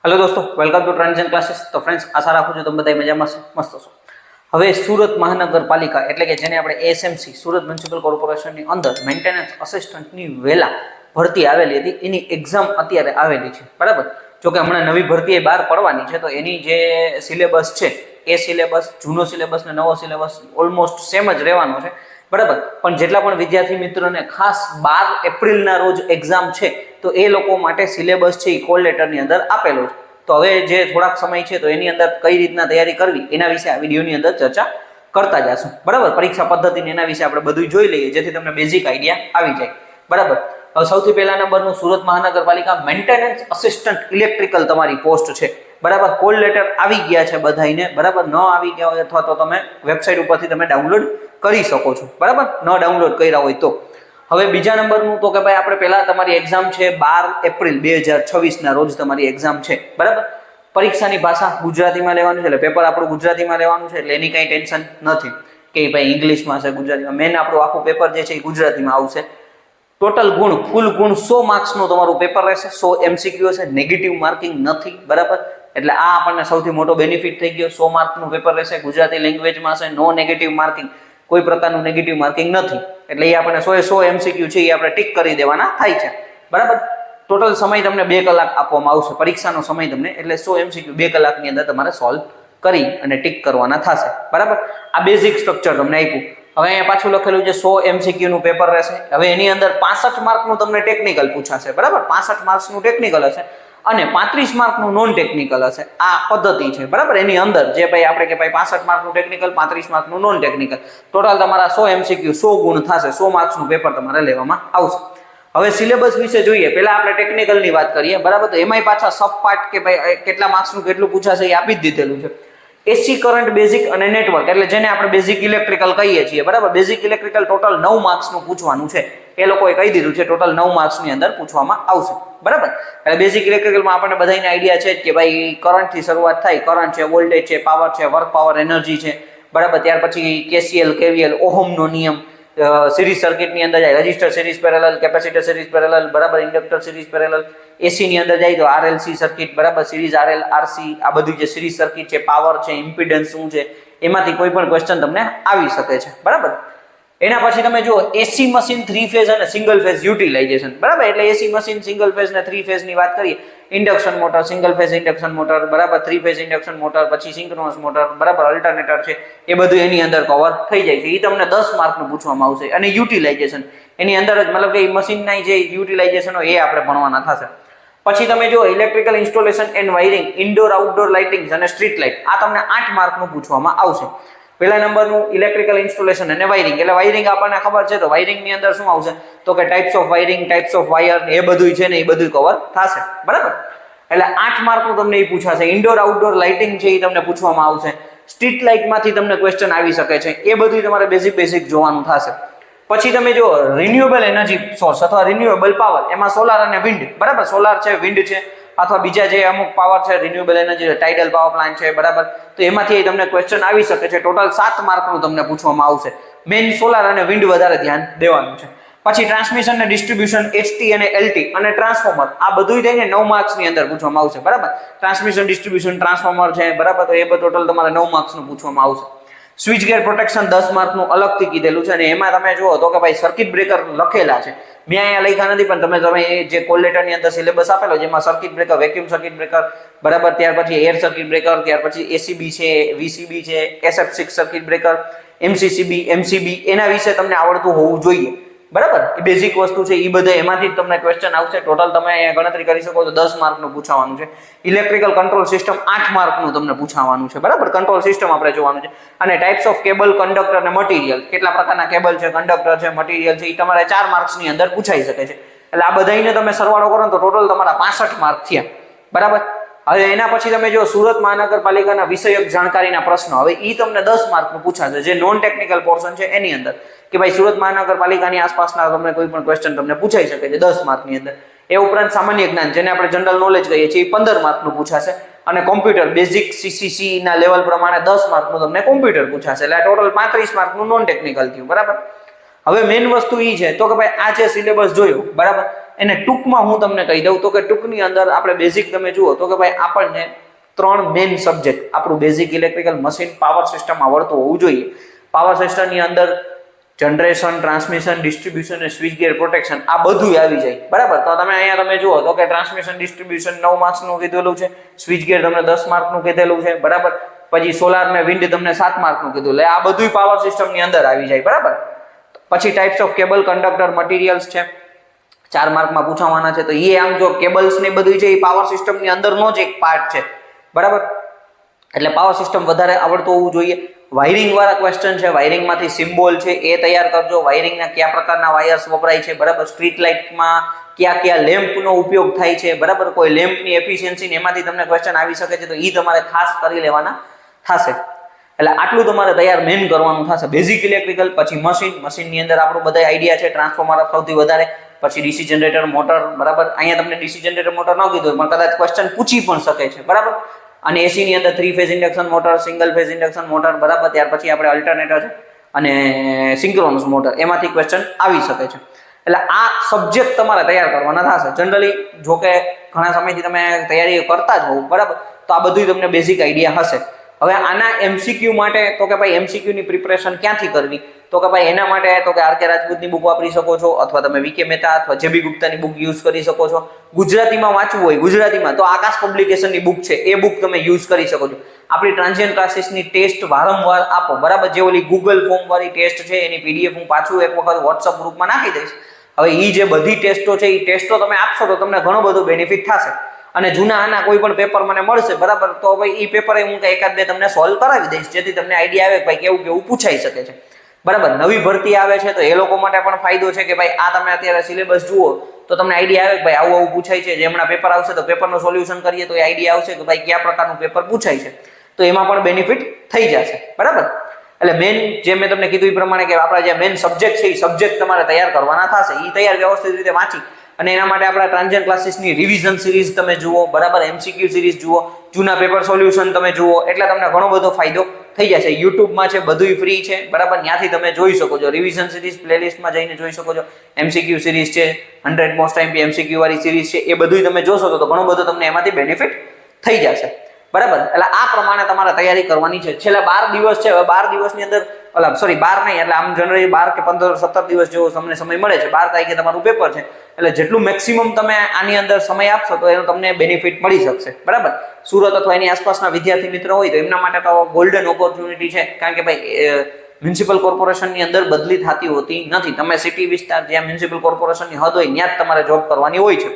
Hello दोस्तों, welcome to trends and classes. तो friends, आशा રાખું છું તમે બધા મજામાં મસ્ત છો। હવે સુરત મહાનગરપાલિકા એટલે કે જેને આપણે એસએમસી સુરત મ્યુનિસિપલ કોર્પોરેશનની અંદર મેન્ટેનન્સ અસિસ્ટન્ટની વેલા ભરતી આવેલી હતી, એની એક્ઝામ અત્યારે આવેલી છે, બરાબર। જો કે હમણાં નવી ભરતી બહાર પડવાની છે, તો એની જે સિલેબસ છે એ સિલેબસ જૂનો સિલેબસ ને નવો સિલેબસ ઓલમોસ્ટ સેમ જ રહેવાનો છે, બરાબર। પણ જેટલા પણ વિદ્યાર્થી મિત્રોને ખાસ 12 એપ્રિલના રોજ એક્ઝામ છે, તો એ લોકો માટે સિલેબસ છે એ કોલ લેટરની અંદર આપેલો છે। તો હવે જે થોડાક સમય છે તો એની અંદર કઈ રીતના તૈયારી કરવી એના વિશે આ વિડીયોની અંદર ચર્ચા કરતા જશું, બરાબર। પરીક્ષા પદ્ધતિને એના વિશે આપણે બધું જોઈ લઈએ, જેથી તમને બેઝિક આઈડિયા આવી જાય, બરાબર। હવે સૌથી પહેલા નંબરનું સુરત મહાનગરપાલિકા મેન્ટેનન્સ અસિસ્ટન્ટ ઇલેક્ટ્રિકલ તમારી પોસ્ટ છે, બરાબર। કોલ લેટર આવી ગયા છે બધાઈને, બરાબર। ન આવી ગયા હોય અથવા તો તમે વેબસાઇટ ઉપરથી તમે ડાઉનલોડ કરી શકો છો, બરાબર, ન ડાઉનલોડ કર્યા હોય તો। હવે બીજા નંબરનું તો કે ભાઈ આપણે પહેલા તમારી એક્ઝામ છે 12 એપ્રિલ 2026 ના રોજ તમારી એક્ઝામ છે, બરાબર। પરીક્ષાની ભાષા ગુજરાતીમાં લેવાનું છે, એટલે પેપર આપણું ગુજરાતીમાં લેવાનું છે, એટલે એની કંઈ ટેન્શન નથી કે ભાઈ ઇંગ્લિશમાં છે ગુજરાતીમાં, મેન આપણું આખું પેપર જે છે એ ગુજરાતીમાં આવશે। ટોટલ ગુણ કુલ ગુણ 100 માર્ક્સનું તમારું પેપર રહેશે, 100 એમસીક્યુ હશે, નેગેટિવ માર્કિંગ નથી, બરાબર। એટલે આ આપણને સૌથી મોટો બેનિફિટ થઈ ગયો, 100 માર્કનું પેપર રહેશે, ગુજરાતી લેંગ્વેજમાં છે, નો નેગેટિવ માર્કિંગ, કોઈ પ્રકારનું નેગેટિવ માર્કિંગ નથી, એટલે એ આપણે 100 એમસીક્યુ છે એ આપણે ટીક કરી દેવાના થાય છે, બરાબર। ટોટલ સમય તમને 2 કલાક આપવામાં આવશે, પરીક્ષાનો સમય તમને, એટલે 100 એમસીક્યુ 2 કલાકની અંદર તમારે સોલ્વ કરી અને ટીક કરવાના થશે, બરાબર। આ બેઝિક સ્ટ્રક્ચર તમને આપ્યું। હવે અહીંયા પાછું લખેલું છે 100 એમસીક્યુ નું પેપર રહેશે। હવે એની અંદર 65 માર્કનું તમને ટેકનિકલ પૂછાશે, બરાબર। 65 માર્ક્સનું ટેકનિકલ હશે અને 35 માર્કનું નોન ટેકનિકલ હશે, આ પદ્ધતિ છે, બરાબર। એની અંદર જે ભાઈ આપણે કે ભાઈ 65 માર્કનું ટેકનિકલ, 35 માર્કનું નોન ટેકનિકલ, ટોટલ તમારા 100 એમસીક્યુ 100 ગુણ થશે, 100 માર્ક્સનું પેપર તમારે લેવામાં આવશે। હવે સિલેબસ વિશે જોઈએ, પહેલા આપણે ટેકનિકલની વાત કરીએ, બરાબર। તો એમાંય પાછા સબ પાર્ટ કે ભાઈ કેટલા માર્ક્સનું કેટલું પૂછાશે એ આપી જ દીધેલું છે। એસી કરંટ બેઝિક અને નેટવર્ક, એટલે જેને આપણે બેઝિક ઇલેક્ટ્રિકલ કહીએ છીએ, બરાબર। બેઝિક ઇલેક્ટ્રિકલ ટોટલ 9 માર્ક્સનું પૂછવાનું છે, એ લોકોએ કહી દીધું છે ટોટલ 9 માર્ક્સની અંદર પૂછવામાં આવશે, બરાબર। એટલે બેઝિક ઇલેક્ટ્રિકલમાં આપણને બધાને આઈડિયા છે કે ભાઈ કરંટથી શરૂઆત થાય, કરંટ છે, વોલ્ટેજ છે, પાવર છે, વર્ક પાવર, એનર્જી છે, બરાબર। ત્યાર પછી કેસીએલ, કેવીએલ, ઓહમનો નિયમ, સિરીઝ સર્કિટની અંદર જાય register series parallel, capacitor series parallel, બરાબર, ઇન્ડક્ટર સિરીઝ પેરેલલ, એસી ની અંદર જાય તો આરએલસી સર્કિટ, બરાબર, સિરીઝ આરએલ, આરસી, આ બધું જે સિરીઝ સર્કિટ છે, પાવર છે, ઇમ્પિડન્સ શું છે, એમાંથી કોઈ પણ ક્વેશ્ચન તમને આવી શકે છે, બરાબર। એના પછી તમે જુઓ એસી મશીન 3 ફેઝ અને સિંગલ ફેઝ યુટિલાઇઝેશન, બરાબર। એટલે એસી મશીન સિંગલ ફેઝ ને 3 ફેઝ ની વાત કરીએ, induction motor, single phase induction motor, બરાબર, 3 ફેઝ ઇન્ડક્શન મોટર, પછી સિંક્રોનસ મોટર, બરાબર, અલ્ટરનેટર છે, એ બધું એની અંદર કવર થઈ જાય છે, એ તમને 10 માર્કનું પૂછવામાં આવશે। અને યુટિલાઇઝેશન એની અંદર જ, મતલબ કે મશીનના જે યુટિલાઇઝેશન હોય એ આપણે ભણવાના થશે। પછી તમે જો electrical installation and wiring, indoor outdoor lighting અને સ્ટ્રીટ લાઇટ, આ તમને 8 માર્કનું પૂછવામાં આવશે। પહેલા નંબરનું ઇલેક્ટ્રિકલ ઇન્સ્ટોલેશન અને વાયરિંગ, એટલે વાયરિંગ આપણને ખબર છે, તો વાયરિંગ ની અંદર શું આવશે તો કે types of wiring, types of wire, એ બધું છે ને એ બધું કવર થશે, બરાબર। એટલે 8 માર્કનું તમને એ પૂછાશે। ઇન્ડોર આઉટડોર લાઇટિંગ છે એ તમને પૂછવામાં આવશે, સ્ટ્રીટ લાઇટમાંથી તમને ક્વેશ્ચન આવી શકે છે, એ બધું તમારે બેઝિક જોવાનું થશે। પછી તમે જો રિન્યુએબલ એનર્જી સોર્સ અથવા રિન્યુએબલ પાવર, એમાં સોલાર અને વિન્ડ, બરાબર, સોલાર છે, વિન્ડ છે, અથવા બીજા જે અમુક પાવર છે, renewable energy, tidal power plant છે, બરાબર, તો એમાંથી તમને ક્વેશ્ચન આવી શકે છે। ટોટલ 7 માર્કનું તમને પૂછવામાં આવશે, મેઇન સોલાર અને વિન્ડ વધારે ધ્યાન દેવાનું છે। પછી ટ્રાન્સમિશન અને ડિસ્ટ્રીબ્યુશન, એચટી અને એલટી અને ટ્રાન્સફોર્મર, આ બધું થઈને 9 માર્ક્સની અંદર પૂછવામાં આવશે, બરાબર। ટ્રાન્સમિશન, ડિસ્ટ્રીબ્યુશન, ટ્રાન્સફોર્મર છે, બરાબર, તો એ બધું ટોટલ તમારે 9 માર્ક્સનું પૂછવામાં આવશે। સ્વિચ ગેર પ્રોટેક્શન 10 માર્કનું અલગથી કીધેલું છે, અને એમાં તમે જુઓ તો કે ભાઈ સર્કિટ બ્રેકર લખેલા છે, મેં અહીંયા લખ્યા નથી, પણ તમે જે કોલ લેટરની અંદર સિલેબસ આપેલો જેમાં circuit breaker, vacuum circuit breaker, બરાબર, ત્યાર પછી એર સર્કિટ બ્રેકર, ત્યાર પછી એસીબી છે, વીસીબી છે, SF6 સર્કિટ બ્રેકર, એમસીસીબી, એમસીબી, એના વિશે તમને આવડતું હોવું જોઈએ, બરાબર। એ બેઝિક વસ્તુ છે, એ બધા એમાંથી જ તમને ક્વેશ્ચન આવશે। ટોટલ તમે અહીંયા ગણતરી કરી શકો તો 10 માર્કનું પૂછાવાનું છે। ઇલેક્ટ્રિકલ કંટ્રોલ સિસ્ટમ 8 માર્કનું તમને પૂછાવાનું છે, બરાબર, કંટ્રોલ સિસ્ટમ આપણે જોવાનું છે। અને ટાઇપ્સ ઓફ કેબલ, કંડક્ટર અને મટીરિયલ, કેટલા પ્રકારના કેબલ છે, કંડક્ટર છે, મટીરિયલ છે, એ તમારે 4 માર્ક્સની અંદર પૂછાઈ શકે છે। એટલે આ બધાઈને તમે સરવાળો કરો તો ટોટલ તમારા 65 માર્ક થયા, બરાબર। હવે એના પછી તમે જો સુરત મહાનગરપાલિકાના વિષયક જાણકારીના પ્રશ્નો, હવે ઈ તમને 10 માર્કનું પૂછાશે, જે નોન ટેકનિકલ પોર્શન છે એની અંદર, કે ભાઈ સુરત મહાનગરપાલિકાની આસપાસના તમને કોઈ પણ ક્વેશ્ચન તમને પૂછાઈ શકે છે 10 માર્કની અંદર। એ ઉપરાંત સામાન્ય જ્ઞાન, જેને આપણે જનરલ નોલેજ કહીએ છીએ, એ 15 માર્કનું પૂછાશે। અને કોમ્પ્યુટર બેઝિક સીસીસી ના લેવલ પ્રમાણે 10 માર્કનું તમને કોમ્પ્યુટર પૂછાશે, એટલે ટોટલ 35 માર્કનું નોન ટેકનિકલ થયું, બરાબર। હવે મેઇન વસ્તુ એ છે તો કે ભાઈ આ જે સિલેબસ જોયું, બરાબર, એને ટૂંકમાં હું તમને કહી દઉં તો કે ટૂંકની અંદર આપણે બેઝિક તમે જુઓ તો કે ભાઈ આપણને 3 મેઇન સબ્જેક્ટ આપણું basic electrical machine power system આવડતું હોવું જોઈએ. પાવર સિસ્ટમની અંદર જનરેશન, ટ્રાન્સમિશન, ડિસ્ટ્રીબ્યુશન અને સ્વિચ ગેર પ્રોટેક્શન આ બધું આવી જાય. બરાબર, તો તમે અહીંયા તમે જુઓ તો કે ટ્રાન્સમિશન ડિસ્ટ્રીબ્યુશન 9 માર્ક્સનું કીધેલું છે, સ્વિચ ગેર તમને 10 માર્કનું કીધેલું છે. બરાબર, પછી સોલાર ને વિન્ડ તમને 7 માર્કનું કીધું. એટલે આ બધું પાવર સિસ્ટમની અંદર આવી જાય. બરાબર, પછી types of cable, conductor, materials છે 4 માર્કમાં પૂછાવાના છે. તો એ આમ જો કેબલ્સ ને બધું છે એ પાવર સિસ્ટમની અંદરનો જ એક પાર્ટ છે. બરાબર, એટલે પાવર સિસ્ટમ વધારે આવડતું હોવું જોઈએ. વાયરિંગ વાળા ક્વેશ્ચન છે, વાયરિંગમાંથી સિમ્બોલ છે એ તૈયાર કરજો. વાયરિંગના કયા પ્રકારના વાયર્સ વપરાય છે. બરાબર, સ્ટ્રીટ લાઇટમાં કયા કયા લેમ્પનો ઉપયોગ થાય છે. બરાબર, કોઈ લેમ્પની એફિશિયન્સી ને એમાંથી તમને ક્વેશ્ચન આવી શકે છે, તો એ તમારે ખાસ કરી લેવાના થશે. એટલે આટલું તમારે તૈયાર મેન કરવાનું થશે. બેઝિક ઇલેક્ટ્રિકલ, પછી મશીનની અંદર આપણું બધા આઈડિયા છે. ટ્રાન્સફોર્મર સૌથી વધારે, પછી ડીસી જનરેટર, મોટર. બરાબર, અહીંયા તમને ડીસી જનરેટર મોટર ન કીધું પણ કદાચ ક્વેશ્ચન પૂછી પણ શકે છે. બરાબર, અને એસી ની અંદર 3 phase induction motor, single phase induction motor. બરાબર, ત્યાર પછી આપણે અલ્ટરનેટર છે અને સિંક્રોનસ મોટર, એમાંથી ક્વેશ્ચન આવી શકે છે. એટલે આ સબ્જેક્ટ તમારે તૈયાર કરવાના થશે. જનરલી જો કે ઘણા સમયથી તમે તૈયારી કરતા જ હોવ. બરાબર, તો આ બધું તમને બેઝિક આઈડિયા હશે. હવે આના એમસીક્યુ માટે તો કે ભાઈ એમસીક્યુ ની પ્રિપરેશન ક્યાંથી કરવી, તો કે ભાઈ એના માટે તો કે આરકે રાજપૂતની બુક વાપરી શકો છો, અથવા તમે વીકે મહેતા અથવા જેબી ગુપ્તાની બુક યુઝ કરી શકો છો. ગુજરાતીમાં વાંચવું હોય ગુજરાતીમાં તો આકાશ પબ્લિકેશનની બુક છે એ બુક તમે યુઝ કરી શકો છો. આપણી ટ્રાન્ઝિયન્ટ ક્લાસીસની ટેસ્ટ વારંવાર આપો. બરાબર, જે ઓલી ગૂગલ ફોર્મ વાળી ટેસ્ટ છે એની પીડીએફ હું પાછું એક વખત વોટ્સઅપ ગ્રુપમાં નાખી દઈશ. હવે એ જે બધી ટેસ્ટો છે એ ટેસ્ટો તમે આપશો તો તમને ઘણો બધો બેનિફિટ થશે. અને જૂના આના કોઈ પણ પેપર મને મળશે. બરાબર, તો ભાઈ એ પેપર હું એકાદ બે તમને સોલ્વ કરાવી દઈશ, જેથી તમને આઈડિયા આવે ભાઈ કેવું કેવું પૂછાઈ શકે છે. બરાબર, નવી ભરતી આવે છે તો એ લોકો માટે પણ ફાયદો છે કે ભાઈ આ તમે અત્યારે સિલેબસ જુઓ તો તમને આઈડિયા આવે કે ભાઈ આવું આવું પૂછાય છે. જે હમણાં પેપર આવશે તો પેપરનું સોલ્યુશન કરીએ તો એ આઈડિયા આવશે કે ભાઈ કયા પ્રકારનું પેપર પૂછાય છે. તો એમાં પણ બેનિફિટ થઈ જશે. બરાબર, એટલે મેન જે મેં તમને કીધું એ પ્રમાણે કે આપણા જે મેન સબ્જેક્ટ છે એ સબ્જેક્ટ તમારે તૈયાર કરવાના થશે. એ તૈયાર વ્યવસ્થિત રીતે વાંચી અને એના માટે આપણા ટ્રાન્ઝિયન્ટ ક્લાસીસની રિવિઝન સિરીઝ તમે જુઓ. બરાબર, એમસીક્યુ સિરીઝ જુઓ, જૂના પેપર સોલ્યુશન તમે જુઓ, એટલે તમને ઘણો બધો ફાયદો થઈ જશે. યુટ્યુબમાં છે, બધુંય ફ્રી છે. બરાબર, ત્યાંથી તમે જોઈ શકો છો. રિવિઝન સિરીઝ પ્લેલિસ્ટમાં જઈને જોઈ શકો છો. એમસીક્યુ સિરીઝ છે, 100 મોસ્ટ ટાઈમ એમસીક્યુ વાળી સિરીઝ છે, એ બધુંય તમે જોશો તો ઘણો બધો તમને એમાંથી બેનિફિટ થઈ જશે. બરાબર, એટલે આ પ્રમાણે તમારે તૈયારી કરવાની છે. છેલ્લા 12 દિવસ છે. હવે 12 દિવસની અંદર સોરી 12 નહીં, એટલે આમ જનરલી 12 કે 15 17 દિવસ જેવો તમને સમય મળે છે. 12 તારીખે તમારું પેપર છે, એટલે જેટલું મેક્સિમમ તમે આની અંદર સમય આપશો તો એનો તમને બેનિફિટ મળી શકશે. બરાબર, સુરત અથવા એની આસપાસના વિદ્યાર્થી મિત્રો હોય તો એમના માટે તો ગોલ્ડન ઓપોર્ચ્યુનિટી છે. કારણ કે ભાઈ મ્યુનિસિપલ કોર્પોરેશનની અંદર બદલી થતી હોતી નથી. તમે સિટી વિસ્તાર જ્યાં મ્યુનિસિપલ કોર્પોરેશનની હદ હોય ત્યાં જ તમારે જોબ કરવાની હોય છે.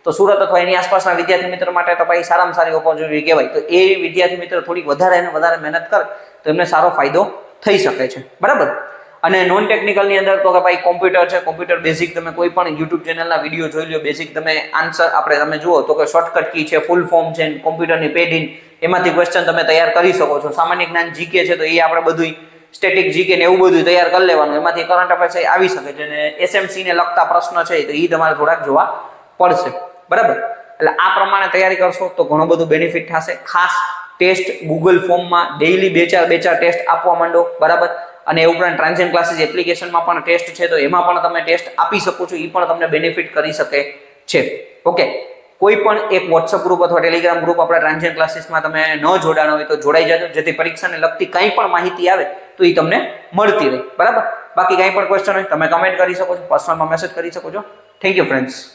તો સુરત અથવા એની આસપાસના વિદ્યાર્થી મિત્રો માટે તો ભાઈ સારામાં સારી ઓપોર્ચ્યુનિટી કહેવાય. તો એ વિદ્યાર્થી મિત્રો થોડીક વધારે અને વધારે મહેનત કરે તો એમને સારો ફાયદો થઈ શકે છે. બરાબર, અને નોન ટેકનિકલની અંદર તો કે ભાઈ કોમ્પ્યુટર છે. કોમ્પ્યુટર બેઝિક તમે કોઈ પણ યુટ્યુબ ચેનલના વિડીયો જોઈ લો. બેઝિક તમે આન્સર આપણે તમે જુઓ તો કે શોર્ટકટ કી છે, ફૂલ ફોર્મ છે, કોમ્પ્યુટરની પેડિંગ, એમાંથી ક્વેશ્ચન તમે તૈયાર કરી શકો છો. સામાન્ય જ્ઞાન જીકે છે તો એ આપણે બધું સ્ટેટિક જીકે ને એવું બધું તૈયાર કરી લેવાનું. એમાંથી કરંટ અફેર્સ આવી શકે છે અને એસએમસી ને લગતા પ્રશ્ન છે તો એ તમારે થોડાક જોવા પડશે. બરાબર, એટલે આ પ્રમાણે તૈયારી કરશો તો ઘણું બધું બેનિફિટ થશે. ખાસ ટેસ્ટ ગૂગલ ફોર્મમાં ડેઈલી 2-4 ટેસ્ટ આપવા માંડો. બરાબર, અને એ ઉપરાંત ટ્રાન્ઝિયન્ટ ક્લાસીસ એપ્લિકેશનમાં પણ ટેસ્ટ છે તો એમાં પણ તમે ટેસ્ટ આપી શકો છો. એ પણ તમને બેનિફિટ કરી શકે છે. ઓકે, કોઈ પણ એક વોટ્સઅપ ગ્રુપ અથવા ટેલિગ્રામ ગ્રુપ આપણા ટ્રાન્ઝિયન્ટ ક્લાસીસમાં તમે ન જોડાણ હોય તો જોડાઈ જજો, જેથી પરીક્ષાને લગતી કંઈ પણ માહિતી આવે તો એ તમને મળતી રહે. બરાબર, બાકી કંઈ પણ ક્વેશ્ચન હોય તમે કમેન્ટ કરી શકો છો, પર્સનલમાં મેસેજ કરી શકો છો. Thank you friends.